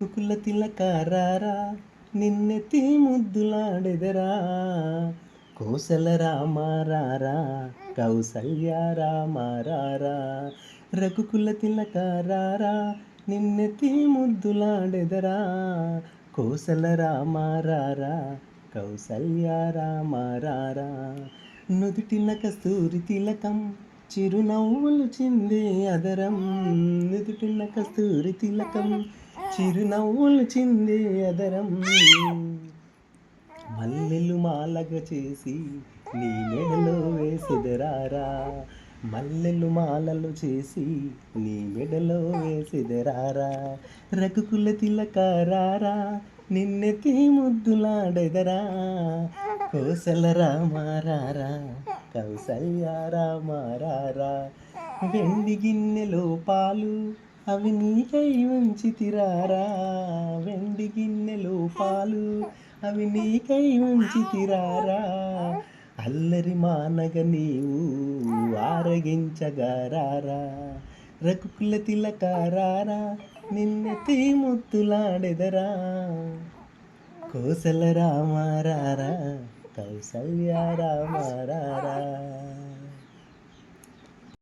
కుల తిలకారారా నిన్నెత్తి ముద్దులాడెదరా కోసల రామారారా కౌసల్య రామారారా రఘుకుల తిలకారారా నిన్నెత్తి ముద్దులాడెదరా కోసల రామారారా కౌసల్య రామారారా నుదుటిన కస్తూరి తిలకం చిరునవ్వులు చిందే అదరం నుదుటిన కస్తూరి తిలకం చిరునవ్వులు చిందే అదరం మల్లెలు మాలగా చేసి నీ మెడలో వేసెదరారా మల్లెలు మాలలు చేసి నీ మెడలో వేసెదరారా రఘుకుల తిలకారారా నిన్నెత్తి ముద్దులాడెదరా కోసల రామారారా కౌసల్య రామారారా వెండి గిన్నెలో పాలు అవి నీకై ఉంచితిరారా వెండి గిన్నెలో పాలు అవి నీకై ఉంచితిరారా అల్లరి మానగ నీవు ఆరగించగారారా రఘుకుల తిలకారారా నిన్నెత్తి ముద్దులాడెదరా కోసల రామారారా కౌసల్య రామారారా